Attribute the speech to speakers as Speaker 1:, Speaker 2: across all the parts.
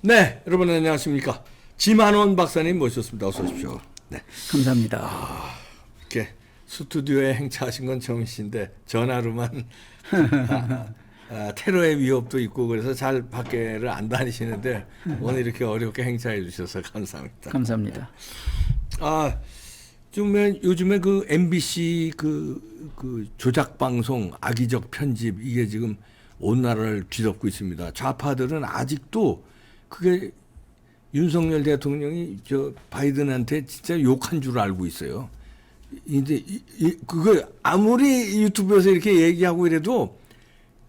Speaker 1: 네, 여러분 안녕하십니까. 지만원 박사님 모셨습니다. 어서 오십시오. 네.
Speaker 2: 감사합니다.
Speaker 1: 이렇게 스튜디오에 행차하신 건 처음이신데 전화로만 테러의 위협도 있고 그래서 잘 밖에를 안 다니시는데 오늘 이렇게 어렵게 행차해 주셔서 감사합니다.
Speaker 2: 감사합니다.
Speaker 1: 요즘에 그 MBC 그 조작 방송 악의적 편집 이게 지금 온 나라를 뒤덮고 있습니다. 좌파들은 아직도 그게 윤석열 대통령이 저 바이든한테 진짜 욕한 줄 알고 있어요. 이제 그거 아무리 유튜브에서 이렇게 얘기하고 이래도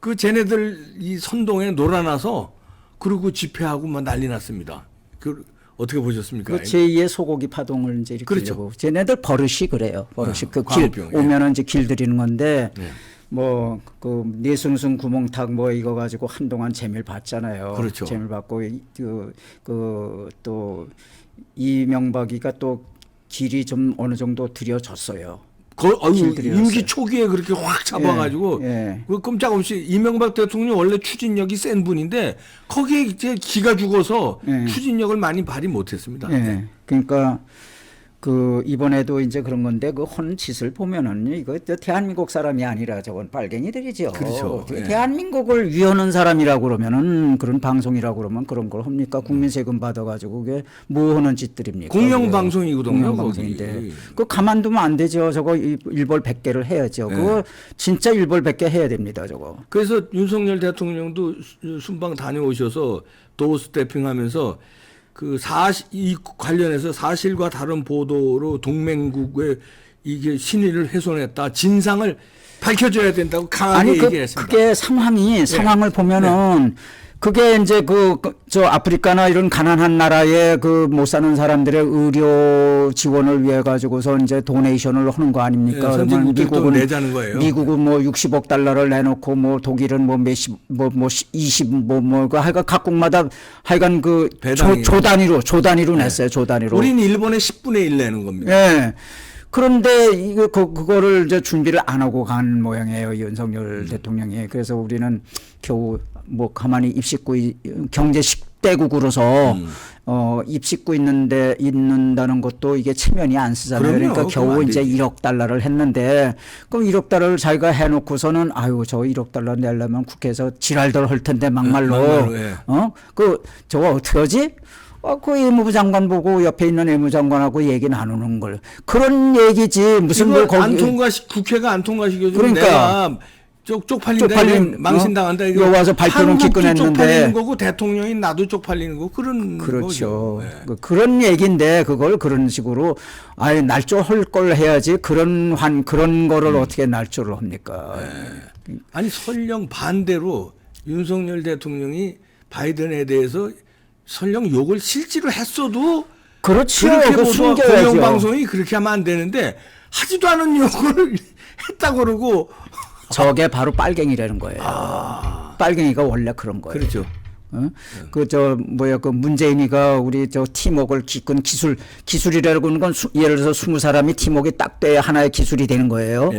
Speaker 1: 그 쟤네들 이 선동에 놀아나서 그리고 집회하고 막 난리 났습니다. 그 어떻게 보셨습니까?
Speaker 2: 그 제2의 소고기 파동을 이제 일으키려고.
Speaker 1: 그렇죠.
Speaker 2: 쟤네들 버릇이 그래요. 버릇이 그 길
Speaker 1: 광우병,
Speaker 2: 오면은 이제 길 들이는 건데
Speaker 1: 네.
Speaker 2: 뭐 그 내숭숭 구멍탁 뭐 이거 가지고 한동안 재미를 봤잖아요.
Speaker 1: 그렇죠.
Speaker 2: 재미를 봤고 또 이명박이가 또 길이 좀 어느 정도 들여졌어요.
Speaker 1: 임기 초기에 그렇게 확 잡아가지고 그 꼼짝없이 이명박 대통령 원래 추진력이 센 분인데 거기에 이제 기가 죽어서 추진력을 많이 발휘 못했습니다. 네.
Speaker 2: 그러니까 그 이번에도 이제 그런 건데 그 혼 짓을 보면은 이거 대한민국 사람이 아니라 저건 빨갱이들이죠.
Speaker 1: 그렇죠.
Speaker 2: 대한민국을 위하는 사람이라고 그러면은 그런 방송이라고 그러면 그런 걸 합니까? 국민 세금 받아가지고 그게 뭐 하는 짓들입니까?
Speaker 1: 공영방송이거든요.
Speaker 2: 공영방송인데 그 가만두면 안 되죠. 저거 일벌 100개를 해야죠. 그거 진짜 일벌 100개 해야 됩니다. 저거.
Speaker 1: 그래서 윤석열 대통령도 순방 다녀오셔서 도어스 태핑하면서 이 관련해서 사실과 다른 보도로 동맹국의 이게 신의를 훼손했다. 진상을 밝혀줘야 된다고 강하게 얘기했습니다.
Speaker 2: 그게 상황을 보면은 그게 이제 저 아프리카나 이런 가난한 나라에 그 못 사는 사람들의 의료 지원을 위해 가지고서 이제 도네이션을 하는 거 아닙니까? 그러면
Speaker 1: 미국은 내자는 거예요.
Speaker 2: 미국은 뭐 60억 달러를 내놓고 뭐 독일은 뭐 몇십 뭐 20 하여간 각국마다 하여간 그 조 단위로 냈어요. 조 단위로.
Speaker 1: 우리는 일본의 10분의 1 내는 겁니다.
Speaker 2: 예. 그런데 그거를 이제 준비를 안 하고 간 모양이에요. 윤석열 대통령이. 그래서 우리는 겨우 뭐 가만히 경제 10대국으로서 입식구 있는다는 것도 이게 체면이 안 쓰잖아요. 그러니까 겨우 이제 1억 달러를 했는데 그럼 1억 달러를 자기가 해놓고서는 아유 저 1억 달러 내려면 국회에서 지랄들 할 텐데 막말로 저거 어떻게 하지? 그 외무부 장관 보고 옆에 있는 외무장관하고 얘기 나누는 걸 그런 얘기지 무슨 뭐
Speaker 1: 거기 국회가 안 통과시켜주면
Speaker 2: 그러니까
Speaker 1: 내가 쪽팔린 망신당한다 이거
Speaker 2: 와서 발표는 기꺼냈는데
Speaker 1: 쪽팔리는 거고 대통령이 나도 쪽팔리는 거 그런
Speaker 2: 그렇죠.
Speaker 1: 거죠.
Speaker 2: 그런 얘기인데 그걸 그런 식으로 아예 날조할 걸 해야지 그런 거를 어떻게 날조를 합니까?
Speaker 1: 아니 설령 반대로 윤석열 대통령이 바이든에 대해서 설령 욕을 실제로 했어도
Speaker 2: 그렇죠.
Speaker 1: 그렇게 공영방송이 그렇게 하면 안 되는데 하지도 않은 욕을 했다고 그러고
Speaker 2: 저게 바로 빨갱이라는 거예요. 빨갱이가 원래 그런 거예요.
Speaker 1: 그렇죠.
Speaker 2: 그 문재인이가 우리 저 팀워크를 기꾼 기술이라고 하는 건 예를 들어서 20사람이 팀워크가 딱 돼야 하나의 기술이 되는 거예요.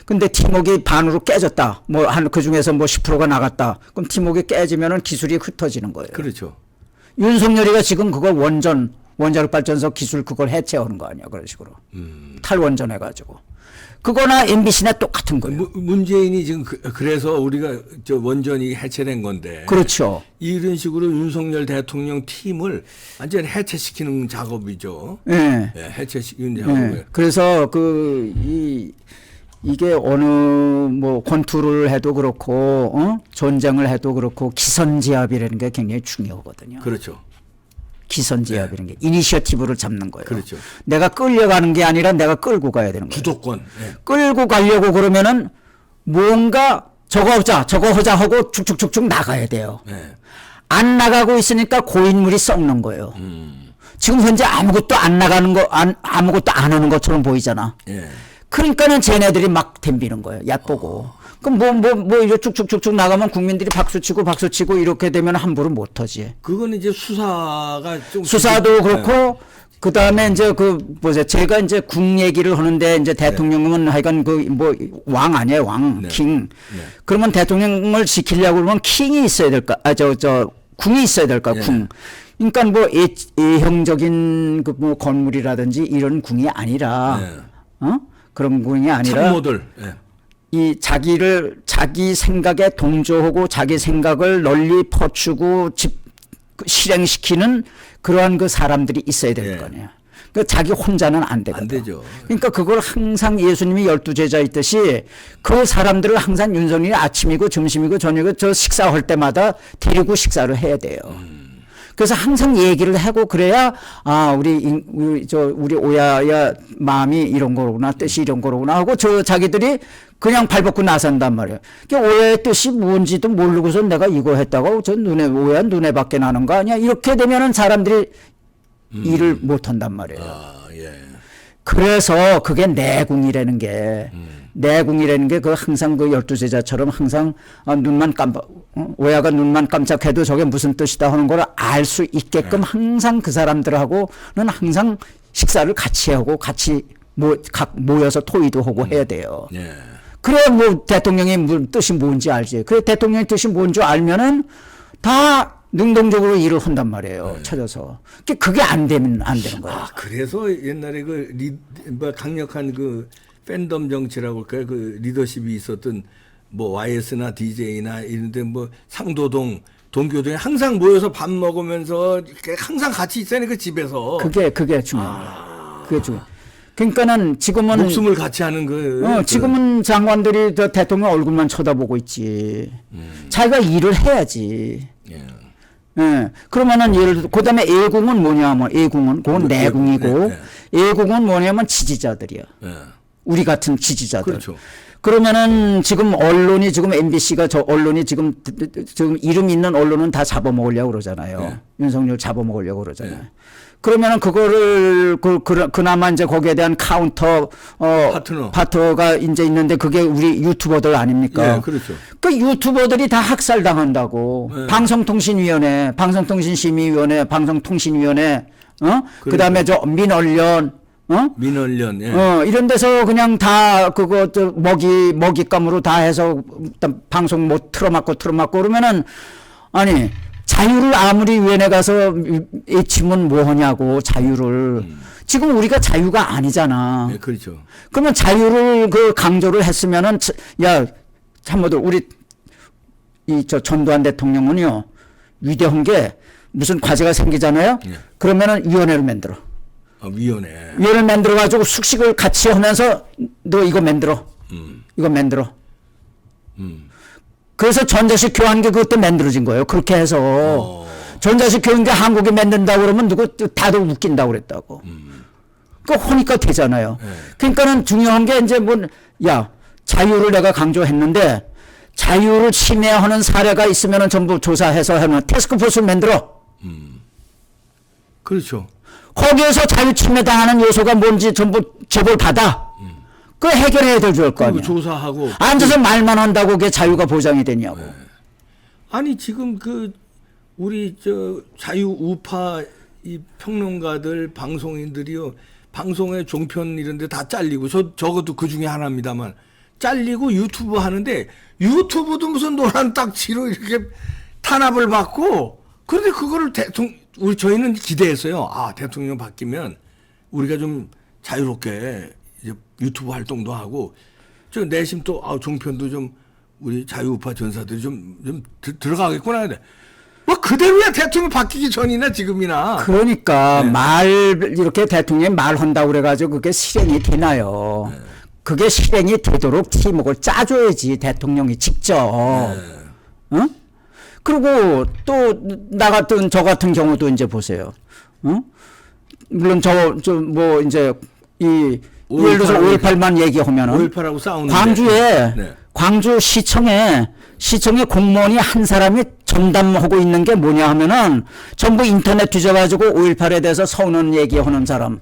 Speaker 2: 근데 팀워크가 반으로 깨졌다. 그 중에서 10%가 나갔다. 그럼 팀워크가 깨지면은 기술이 흩어지는 거예요.
Speaker 1: 그렇죠.
Speaker 2: 윤석열이가 지금 그거 원자력 발전소 기술 그걸 해체하는 거 아니야. 그런 식으로. 탈원전 해가지고. 그거나 MBC나 똑같은 거예요.
Speaker 1: 문재인이 지금 그래서 우리가 저 원전이 해체된 건데.
Speaker 2: 그렇죠.
Speaker 1: 이런 식으로 윤석열 대통령 팀을 완전히 해체시키는 작업이죠.
Speaker 2: 네.
Speaker 1: 해체시키는 작업이에요.
Speaker 2: 네. 그래서 이게 어느 권투를 해도 그렇고 전쟁을 해도 그렇고 기선제압이라는 게 굉장히 중요하거든요.
Speaker 1: 그렇죠.
Speaker 2: 기선제압이라는 게 이니셔티브를 잡는 거예요.
Speaker 1: 그렇죠.
Speaker 2: 내가 끌려가는 게 아니라 내가 끌고 가야 되는 거예요.
Speaker 1: 주도권.
Speaker 2: 끌고 가려고 그러면은 뭔가 저거 하자 하고 쭉쭉쭉쭉 나가야 돼요. 안 나가고 있으니까 고인물이 썩는 거예요. 지금 현재 아무것도 안 나가는 아무것도 안 하는 것처럼 보이잖아. 그러니까는 쟤네들이 막 덤비는 거예요. 얕보고. 그럼 이렇게 쭉쭉쭉쭉 나가면 국민들이 박수치고 이렇게 되면 함부로 못 하지.
Speaker 1: 그건 이제
Speaker 2: 수사도 그렇고, 그 다음에 이제 제가 이제 국 얘기를 하는데 이제 대통령은 하여간 왕 아니에요, 왕, 킹. 그러면 대통령을 지키려고 그러면 킹이 있어야 될까, 궁이 있어야 될까,
Speaker 1: 예.
Speaker 2: 궁. 그러니까 뭐 A형적인 그 뭐 건물이라든지 이런 궁이 아니라,
Speaker 1: 예.
Speaker 2: 그런 궁이 아니라
Speaker 1: 참모들. 예.
Speaker 2: 이 자기 생각에 동조하고 자기 생각을 널리 퍼주고 실행시키는 그러한 그 사람들이 있어야 될
Speaker 1: 예.
Speaker 2: 거 아니야. 그 자기 혼자는 안 되거든.
Speaker 1: 안 되죠.
Speaker 2: 그러니까 그걸 항상 예수님이 12제자 있듯이 그 사람들을 항상 윤석열이 아침이고 점심이고 저녁이고 저 식사할 때마다 데리고 식사를 해야 돼요. 그래서 항상 얘기를 하고 그래야 우리 오야야 마음이 이런 거구나, 뜻이 이런 거구나 하고 저 자기들이 그냥 발벗고 나선단 말이에요. 그러니까 오야의 뜻이 뭔지도 모르고서 내가 이거 했다고 저 오야 눈에 밖에 나는 거 아니야? 이렇게 되면은 사람들이 일을 못 한단 말이에요.
Speaker 1: 예.
Speaker 2: 그래서 그게 내궁이라는 게 내궁이라는 게 그 항상 그 12제자처럼 항상 눈만 오야가 눈만 깜짝해도 저게 무슨 뜻이다 하는 걸 알 수 있게끔 항상 그 사람들하고는 항상 식사를 같이 하고 같이 모여서 토의도 하고 해야 돼요.
Speaker 1: 예.
Speaker 2: 그래야 뭐 대통령의 뜻이 뭔지 알지. 그래 대통령의 뜻이 뭔지 알면은 다 능동적으로 일을 한단 말이에요. 찾아서. 그게 안 되면 안 되는 거예요.
Speaker 1: 그래서 옛날에 뭐 강력한 그 팬덤 정치라고 할까요? 그 리더십이 있었던 뭐 YS나 DJ나 이런데 뭐 상도동, 동교동에 항상 모여서 밥 먹으면서 이렇게 항상 같이 있어야 그 집에서.
Speaker 2: 그게 중요한 거예요. 그게 중요해요. 그러니까는 지금은
Speaker 1: 목숨을 같이 하는
Speaker 2: 지금은 장관들이 저 대통령 얼굴만 쳐다보고 있지. 자기가 일을 해야지.
Speaker 1: 예.
Speaker 2: 예. 그러면은 예를 들어 그다음에 애국은 뭐냐면 애국은 그건 내궁이고 애국은 뭐냐면 지지자들이야.
Speaker 1: 예.
Speaker 2: 우리 같은 지지자들.
Speaker 1: 그렇죠.
Speaker 2: 그러면은 지금 언론이 지금 MBC가 저 언론이 지금 이름 있는 언론은 다 잡아먹으려고 그러잖아요.
Speaker 1: 네.
Speaker 2: 윤석열 잡아먹으려고 그러잖아요.
Speaker 1: 네.
Speaker 2: 그러면은 그거를 그나마 이제 거기에 대한 카운터 파트너가 이제 있는데 그게 우리 유튜버들 아닙니까?
Speaker 1: 예, 그렇죠.
Speaker 2: 그 유튜버들이 다 학살당한다고.
Speaker 1: 네.
Speaker 2: 방송통신위원회, 방송통신심의위원회, 방송통신위원회, 그다음에 저 민언련,
Speaker 1: 민원련, 예.
Speaker 2: 이런 데서 그냥 다 그거 저 먹잇감으로 다 해서 일단 방송 못 틀어막고 그러면은 아니 자유를 아무리 위원회 가서 외치면 뭐 하냐고 자유를. 지금 우리가 자유가 아니잖아.
Speaker 1: 예, 그렇죠.
Speaker 2: 그러면 자유를 그 강조를 했으면은 야 참모들 우리 저 전두환 대통령은요 위대한 게 무슨 과제가 생기잖아요.
Speaker 1: 예.
Speaker 2: 그러면은 위원회를 만들어.
Speaker 1: 위원회
Speaker 2: 만들어 가지고 숙식을 같이 하면서 너 이거 만들어. 이거 만들어. 그래서 전자식 교환기 그것도 만들어진 거예요. 그렇게 해서 전자식 교환기 한국에 만든다고 그러면 누구 다들 웃긴다고 그랬다고. 그 하니까 되잖아요. 그러니까는 중요한 게 이제 자유를 내가 강조했는데 자유를 침해하는 사례가 있으면은 전부 조사해서 하면 태스크포스를 만들어.
Speaker 1: 그렇죠.
Speaker 2: 거기에서 자유 침해당하는 요소가 뭔지 전부 제보를 받아. 그 해결해야 될 거 아니야.
Speaker 1: 조사하고
Speaker 2: 앉아서 말만 한다고 그게 자유가 보장이 되냐고.
Speaker 1: 네. 아니 지금 우리 저 자유 우파 이 평론가들 방송인들이요 방송의 종편 이런데 다 잘리고 저것도 그 중에 하나입니다만 잘리고 유튜브 하는데 유튜브도 무슨 노란 딱지로 이렇게 탄압을 받고 그런데 그거를 저희는 기대했어요. 대통령 바뀌면 우리가 좀 자유롭게 이제 유튜브 활동도 하고 저 내심 또 종편도 좀 우리 자유우파 전사들이 좀 들어가겠구나. 뭐 그대로야 대통령 바뀌기 전이나 지금이나.
Speaker 2: 그러니까 이렇게 대통령이 말한다고 그래가지고 그게 실행이 되나요? 그게 실행이 되도록 팀워크를 짜줘야지 대통령이 직접. 응? 그리고 또 저 같은 경우도 이제 보세요. 물론 이제 예를 들어서 5.18만 얘기하면은
Speaker 1: 5.18하고 싸우는데
Speaker 2: 광주에 광주 시청에 공무원이 한 사람이 전담하고 있는 게 뭐냐 하면은 전부 인터넷 뒤져가지고 5.18에 대해서 서운한 얘기하는 사람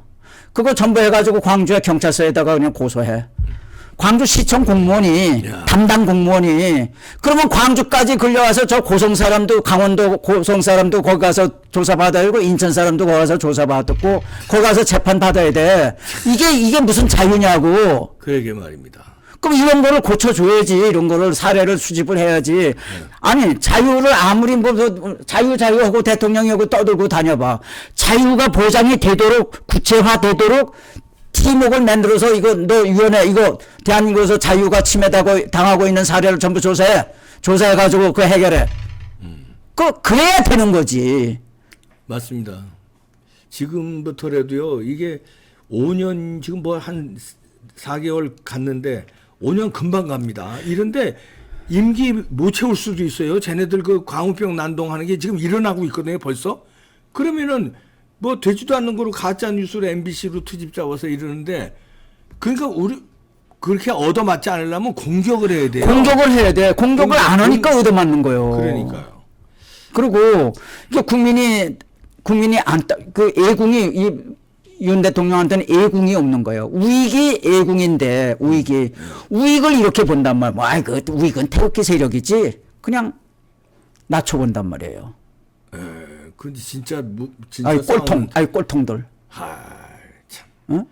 Speaker 2: 그거 전부 해가지고 광주에 경찰서에다가 그냥 고소해. 광주시청 공무원이 담당 공무원이 그러면 광주까지 걸려와서 저 고성 사람도 강원도 고성 사람도 거기 가서 조사받아야 되고 인천 사람도 거기 가서 조사받았고 거기 가서 재판 받아야 돼. 이게 무슨 자유냐고.
Speaker 1: 그러게 말입니다.
Speaker 2: 그럼 이런 거를 고쳐줘야지. 이런 거를 사례를 수집을 해야지. 아니 자유를 아무리 뭐 자유하고 대통령이하고 떠들고 다녀봐. 자유가 보장이 되도록 구체화되도록 팀웍을 만들어서 이거 너 위원회 이거 대한민국에서 자유가 당하고 있는 사례를 전부 조사해가지고 그 해결해. 그래야 되는 거지.
Speaker 1: 맞습니다. 지금부터라도요. 이게 5년 지금 뭐 한 4개월 갔는데 5년 금방 갑니다. 이런데 임기 못 채울 수도 있어요. 쟤네들 그 광우병 난동하는 게 지금 일어나고 있거든요. 벌써. 그러면은 뭐 되지도 않는 거로 가짜 뉴스로 MBC로 트집 잡아서 이러는데 그러니까 우리 그렇게 얻어맞지 않으려면 공격을 해야 돼요.
Speaker 2: 공격을 해야 돼. 공격을 안 하니까 얻어맞는 거예요.
Speaker 1: 그러니까요.
Speaker 2: 그리고 이게 국민이 그 애국이 윤 대통령한테는 애국이 없는 거예요. 우익이 애국인데 우익을 이렇게 본단 말이에요. 아이 그 우익은 태극기 세력이지. 그냥 낮춰본단 말이에요.
Speaker 1: 근데 진짜 진짜
Speaker 2: 아이 꼴통들.
Speaker 1: 하, 참.
Speaker 2: 응?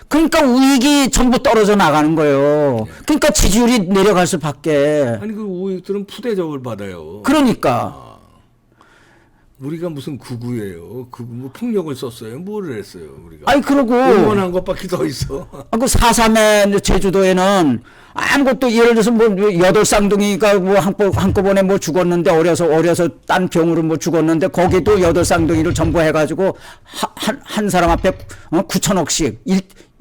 Speaker 2: 그러니까 우익이 전부 떨어져 나가는 거예요. 그러니까 지지율이 내려갈 수밖에.
Speaker 1: 아니 그 우익들은 푸대접을 받아요.
Speaker 2: 그러니까.
Speaker 1: 우리가 무슨 구구예요. 뭐 폭력을 썼어요. 뭐를 했어요, 우리가.
Speaker 2: 아니 그러고
Speaker 1: 응원한 것밖에 더 있어.
Speaker 2: 그 4.3의 제주도에는 아무것도 예를 들어서 뭐 여덟 쌍둥이가 뭐 한꺼번에 뭐 죽었는데 어려서 딴 병으로 뭐 죽었는데 거기도 여덟 쌍둥이를 전부 해가지고 한 사람 앞에 9천억씩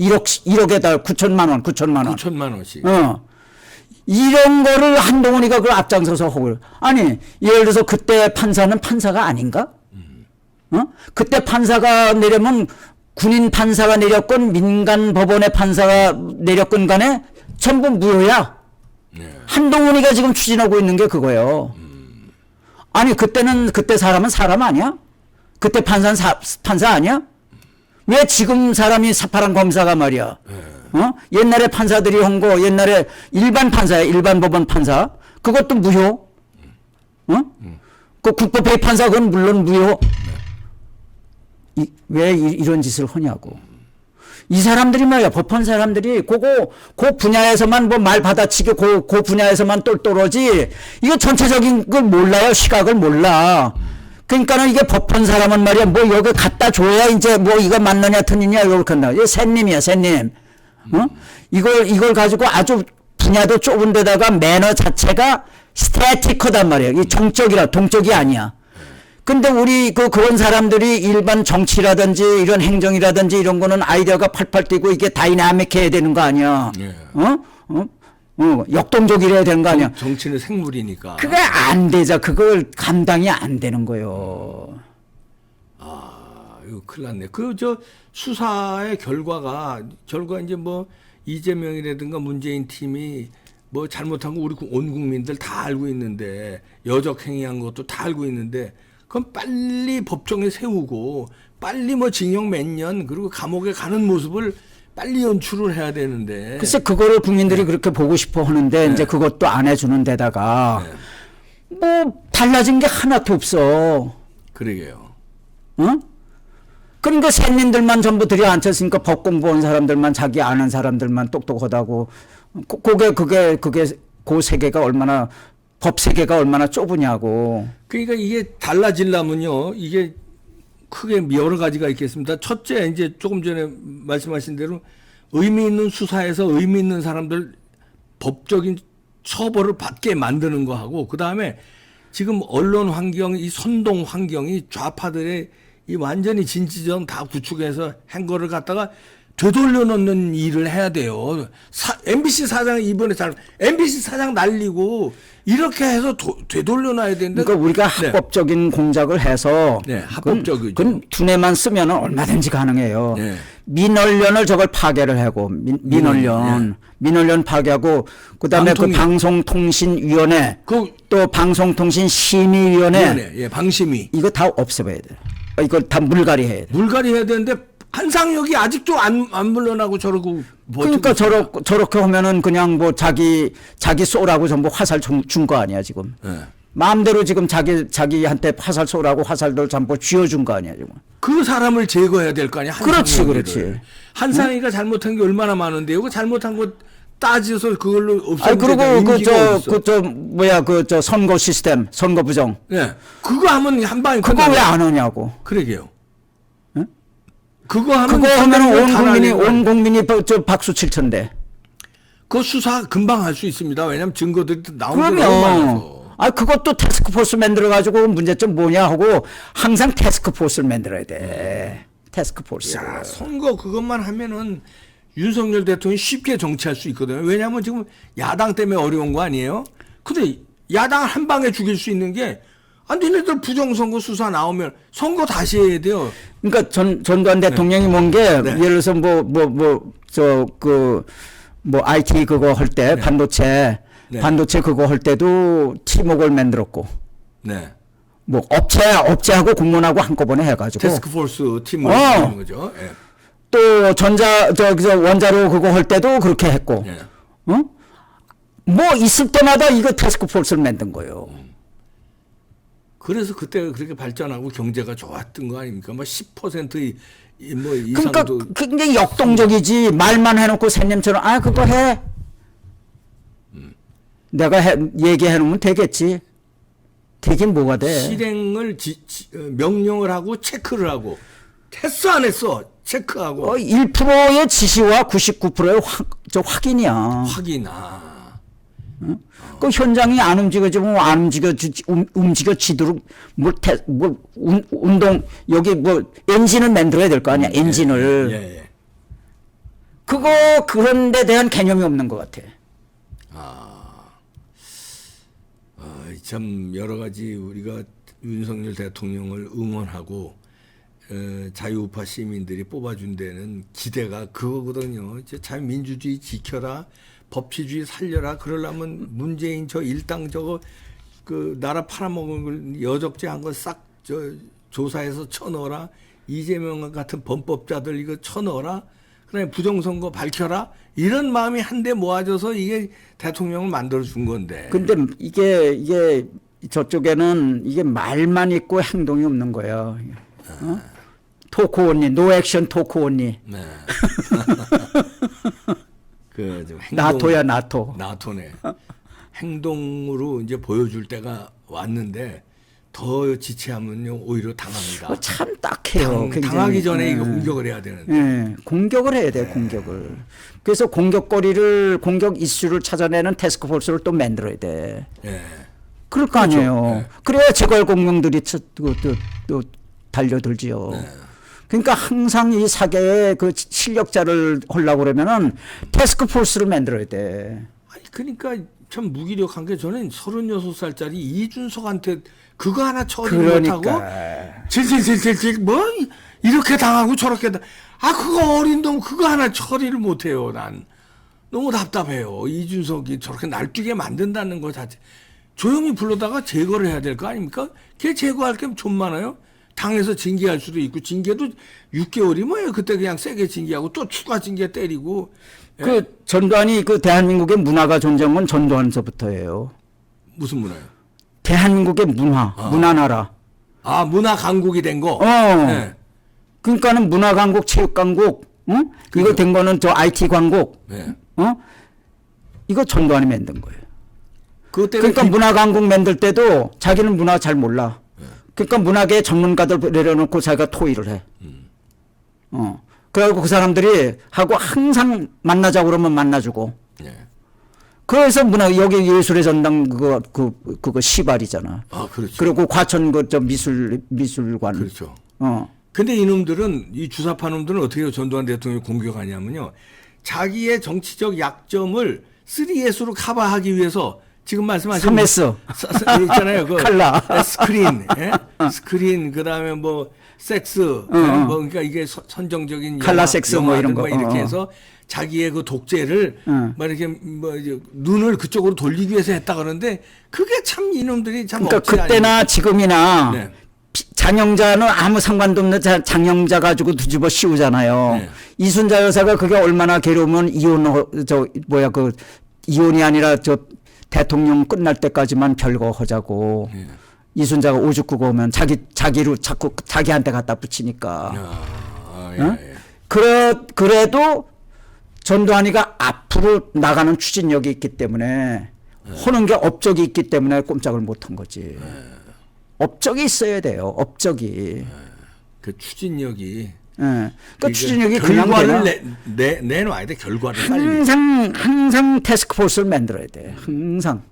Speaker 2: 1억에다 9천만 원.
Speaker 1: 9천만 원씩.
Speaker 2: 이런 거를 한동훈이가 그걸 앞장서서 하고 아니 예를 들어서 그때 판사는 판사가 아닌가? 그때 판사가 내려면 군인 판사가 내렸건 민간 법원의 판사가 내렸건 간에 전부 무효야.
Speaker 1: 네.
Speaker 2: 한동훈이가 지금 추진하고 있는 게 그거예요. 아니 그때 사람은 사람 아니야? 그때 판사는 판사 아니야? 왜 지금 사람이 사파란 검사가 말이야? 옛날에 판사들이 한 거 옛날에 일반 판사야. 일반 법원 판사. 그것도 무효. 그 국법회의 판사 그건 물론 무효. 왜 이런 짓을 하냐고. 이 사람들이 말이야. 법원 사람들이 그 분야에서만 뭐 말 받아치게 그 분야에서만 똘똘하지 이거 전체적인 걸 몰라요. 시각을 몰라. 그러니까는 이게 법원 사람은 말이야. 뭐 여기 갖다 줘야 이제 뭐 이거 맞느냐 틀리냐 이렇게 한다. 이거 샌님이야, 샌님. 이걸 가지고 아주 분야도 좁은 데다가 매너 자체가 스태티커단 말이에요. 이 동적이 아니야. 근데 우리 그런 사람들이 일반 정치라든지 이런 행정이라든지 이런 거는 아이디어가 팔팔 뛰고 이게 다이나믹해야 되는 거 아니야.
Speaker 1: 예.
Speaker 2: 역동적이래야 되는 거 아니야.
Speaker 1: 정치는 생물이니까.
Speaker 2: 그게 안 되자. 그걸 감당이 안 되는 거예요.
Speaker 1: 이거 큰일 났네. 수사의 결과 이제 뭐 이재명이라든가 문재인 팀이 뭐 잘못한 거 우리 온 국민들 다 알고 있는데 여적 행위한 것도 다 알고 있는데 그럼 빨리 법정에 세우고 빨리 뭐 징역 몇 년 그리고 감옥에 가는 모습을 빨리 연출을 해야 되는데.
Speaker 2: 글쎄 그거를 국민들이 그렇게 보고 싶어 하는데 이제 그것도 안 해주는 데다가 뭐 달라진 게 하나도 없어.
Speaker 1: 그러게요.
Speaker 2: 응? 그러니까 샌님들만 전부 들여앉혔으니까 법 공부한 사람들만 자기 아는 사람들만 똑똑하다고 그게 그 세계가 얼마나 법 세계가 얼마나 좁으냐고.
Speaker 1: 그러니까 이게 달라지려면요. 이게 크게 여러 가지가 있겠습니다. 첫째 이제 조금 전에 말씀하신 대로 의미 있는 수사에서 의미 있는 사람들 법적인 처벌을 받게 만드는 거 하고 그다음에 지금 언론 환경 이 선동 환경이 좌파들의 이 완전히 진지전 다 구축해서 한 거를 갖다가 되돌려 놓는 일을 해야 돼요. MBC 사장 이번에 MBC 사장 날리고 이렇게 해서 되돌려 놔야 되는데.
Speaker 2: 그러니까 우리가 합법적인 공작을 해서.
Speaker 1: 네, 합법적이죠.
Speaker 2: 그건 두뇌만 쓰면 얼마든지 가능해요.
Speaker 1: 네.
Speaker 2: 민원련을 저걸 파괴를 하고 민원련 파괴하고 그다음에 그 방송통신위원회 또 방송통신심의위원회
Speaker 1: 예, 방심위
Speaker 2: 이거 다 없애봐야 돼. 이걸 다 물갈이 해야 돼.
Speaker 1: 물갈이 해야 되는데 한상혁이 아직도 안 물러나고 저러고.
Speaker 2: 그러니까 저렇게 하면은 그냥 뭐 자기 쏘라고 전부 화살 준 거 아니야 지금.
Speaker 1: 네.
Speaker 2: 마음대로 지금 자기한테 화살 쏘라고 화살들 전부 쥐어준 거 아니야 지금.
Speaker 1: 그 사람을 제거해야 될 거 아니야.
Speaker 2: 그렇지.
Speaker 1: 한상희가 잘못한 게 얼마나 많은데 이거 잘못한 거 따져서 그걸로
Speaker 2: 아니
Speaker 1: 없애면
Speaker 2: 그리고
Speaker 1: 임기가 어딨어.
Speaker 2: 그 저 선거 시스템, 선거 부정
Speaker 1: 네. 그거 하면 한 방에
Speaker 2: 그거 왜 안 하냐고.
Speaker 1: 그러게요.
Speaker 2: 응?
Speaker 1: 그거 하면
Speaker 2: 그거 하면은
Speaker 1: 다
Speaker 2: 온 국민이 저 박수 칠 텐데.
Speaker 1: 그 수사 금방 할 수 있습니다. 왜냐하면 증거들이 나오는 게 너무
Speaker 2: 그러면
Speaker 1: 많아서.
Speaker 2: 아 그것도 테스크포스 만들어 가지고 문제점 뭐냐 하고 항상 테스크포스를 만들어야 돼. 테스크포스.
Speaker 1: 야, 선거 그것만 하면은 윤석열 대통령이 쉽게 정치할 수 있거든요. 왜냐하면 지금 야당 때문에 어려운 거 아니에요? 근데 야당을 한 방에 죽일 수 있는 게, 아, 니네들 부정선거 수사 나오면 선거 다시 해야 돼요.
Speaker 2: 그러니까 전두환 대통령이 뭔 게
Speaker 1: 네.
Speaker 2: 예를 들어서 IT 그거 할 때 반도체
Speaker 1: 네.
Speaker 2: 반도체 그거 할 때도 팀웍을 만들었고
Speaker 1: 네.
Speaker 2: 뭐 업체하고 공무원하고 한꺼번에 해가지고
Speaker 1: 테스크포스 팀을
Speaker 2: 어.
Speaker 1: 하는 거죠. 예.
Speaker 2: 또 저 원자로 그거 할 때도 그렇게 했고
Speaker 1: 예.
Speaker 2: 어? 뭐 있을 때마다 이거 테스크포스를 만든 거예요.
Speaker 1: 그래서 그때 그렇게 발전하고 경제가 좋았던 거 아닙니까? 뭐 10% 뭐
Speaker 2: 그러니까
Speaker 1: 이상도.
Speaker 2: 굉장히 역동적이지. 말만 해놓고 샌님처럼 아 그거 해. 내가 얘기해 놓으면 되겠지. 되긴 뭐가 돼.
Speaker 1: 실행을 명령을 하고 체크를 하고 했어 안 했어 체크하고
Speaker 2: 1%의 지시와 99%의 확인이야.
Speaker 1: 확인아.
Speaker 2: 그 현장이 안 움직여지면 안 움직여지도록 운동 여기 뭐 엔진을 만들어야 될 거 아니야. 엔진을.
Speaker 1: 예.
Speaker 2: 그런 데 대한 개념이 없는 것 같아.
Speaker 1: 참 여러 가지 우리가 윤석열 대통령을 응원하고 자유우파 시민들이 뽑아준 데는 기대가 그거거든요. 이제 참 민주주의 지켜라, 법치주의 살려라. 그러려면 문재인 저 일당 저거 그 나라 팔아먹은 걸 여적죄한 거 싹 저 조사해서 쳐넣어라. 이재명 같은 범법자들 이거 쳐넣어라. 그다음에 부정선거 밝혀라. 이런 마음이 한데 모아져서 이게 대통령을 만들어 준 건데.
Speaker 2: 근데 이게 저쪽에는 이게 말만 있고 행동이 없는 거예요. 어? 토크 온리, 노 액션 토크 온리.
Speaker 1: 네. 좀
Speaker 2: 나토야 나토.
Speaker 1: 나토네. 행동으로 이제 보여줄 때가 왔는데 더 지체하면요 오히려 당합니다.
Speaker 2: 참 딱해요.
Speaker 1: 당하기 전에 이거 공격을 해야 되는데.
Speaker 2: 네, 공격을 해야 돼, 공격을. 그래서 공격 이슈를 찾아내는 테스크포스를 또 만들어야 돼.
Speaker 1: 예.
Speaker 2: 그럴 거
Speaker 1: 그렇죠.
Speaker 2: 아니에요.
Speaker 1: 네.
Speaker 2: 그래야 재벌 공룡들이 또 달려들지요.
Speaker 1: 네.
Speaker 2: 그러니까 항상 이 사계의 그 실력자를 하려고 그러면은 테스크포스를 만들어야 돼.
Speaker 1: 아니 그러니까 참 무기력한 게 저는 36살짜리 이준석한테 그거 하나 처리 못하고 질질질질질 뭐 이렇게 당하고 저렇게 그거 어린 놈 그거 하나 처리를 못해요. 난 너무 답답해요. 이준석이 저렇게 날뛰게 만든다는 거 자체 조용히 불러다가 제거를 해야 될 거 아닙니까? 걔 제거할 게 좀 많아요. 당에서 징계할 수도 있고 징계도 6개월이 뭐예요. 그때 그냥 세게 징계하고 또 추가 징계 때리고.
Speaker 2: 그 전두환이 그 대한민국의 문화가 존재한 건 전두환서부터예요.
Speaker 1: 무슨 문화요?
Speaker 2: 대한민국의 문화나라.
Speaker 1: 문화 강국이 된 거.
Speaker 2: 네. 그러니까는 문화 강국, 체육 강국, 응? 이거 된 거는 저 IT 강국.
Speaker 1: 네.
Speaker 2: 이거 전두환이 만든 거예요.
Speaker 1: 그러니까
Speaker 2: 그러니까 문화 강국 만들 때도 자기는 문화 잘 몰라. 그러니까 문화계 전문가들 내려놓고 자기가 토의를 해. 그래갖고 그 사람들이 하고 항상 만나자고 그러면 만나주고.
Speaker 1: 네.
Speaker 2: 그래서 여기 예술의 전당 그거 시발이잖아.
Speaker 1: 그렇죠.
Speaker 2: 그리고 과천 저 미술관.
Speaker 1: 그렇죠.
Speaker 2: 어.
Speaker 1: 근데 이놈들은 이 주사파 놈들은 어떻게 해요? 전두환 대통령이 공격하냐면요. 자기의 정치적 약점을 3S로 커버하기 위해서 지금 말씀하신
Speaker 2: 3S
Speaker 1: 있잖아요. 그
Speaker 2: 칼라.
Speaker 1: 스크린, 스크린 그다음에 뭐 섹스, 뭐 그러니까 이게 선정적인
Speaker 2: 칼라 섹스 뭐 이런 거
Speaker 1: 이렇게 해서 자기의 그 독재를 막 이렇게 뭐 이제 눈을 그쪽으로 돌리기 위해서 했다 그러는데 그게 참 이놈들이 참
Speaker 2: 그러니까 그때나
Speaker 1: 아니에요.
Speaker 2: 지금이나
Speaker 1: 네.
Speaker 2: 장영자는 아무 상관도 없는 장영자 가지고 뒤집어 씌우잖아요.
Speaker 1: 네.
Speaker 2: 이순자 여사가 그게 얼마나 괴로우면 이혼이 아니라 저 대통령 끝날 때까지만 별거 하자고.
Speaker 1: 네.
Speaker 2: 이순자가 오죽구고 오면 자기로 자꾸 자기한테 갖다 붙이니까.
Speaker 1: 예.
Speaker 2: 그래도 전두환이가 앞으로 나가는 추진력이 있기 때문에 하는 게 업적이 있기 때문에 꼼짝을 못한 거지. 업적이 있어야 돼요. 업적이.
Speaker 1: 그 추진력이
Speaker 2: 그 추진력이 그냥
Speaker 1: 결과를 내놔야 돼. 결과를 빨리.
Speaker 2: 항상 태스크포스를 만들어야 돼. 항상.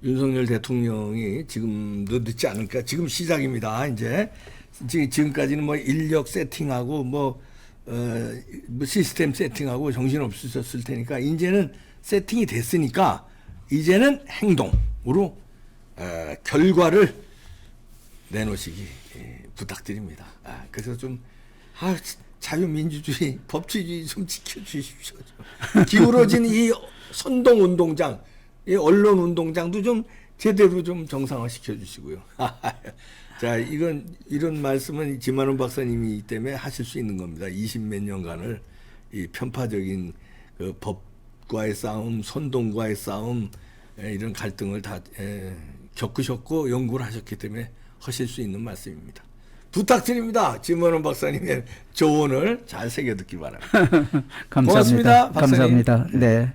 Speaker 1: 윤석열 대통령이 지금도 늦지 않을까. 지금 시작입니다. 이제 지금까지는 뭐 인력 세팅하고 뭐 시스템 세팅하고 정신 없으셨을 테니까 이제는 세팅이 됐으니까 이제는 행동으로 결과를 내놓으시기 부탁드립니다. 그래서 좀 자유민주주의, 법치주의 좀 지켜주십시오. 기울어진 이 선동운동장, 이 언론운동장도 좀 제대로 좀 정상화 시켜주시고요. 자, 이런 말씀은 김한원 박사님이 때문에 하실 수 있는 겁니다. 20몇 년간을 이 편파적인 그 법과의 싸움, 선동과의 싸움, 이런 갈등을 다 겪으셨고 연구를 하셨기 때문에 하실 수 있는 말씀입니다. 부탁드립니다. 김한원 박사님의 조언을 잘 새겨듣기 바랍니다.
Speaker 2: 감사합니다.
Speaker 1: 고맙습니다, 박사님.
Speaker 2: 감사합니다. 네.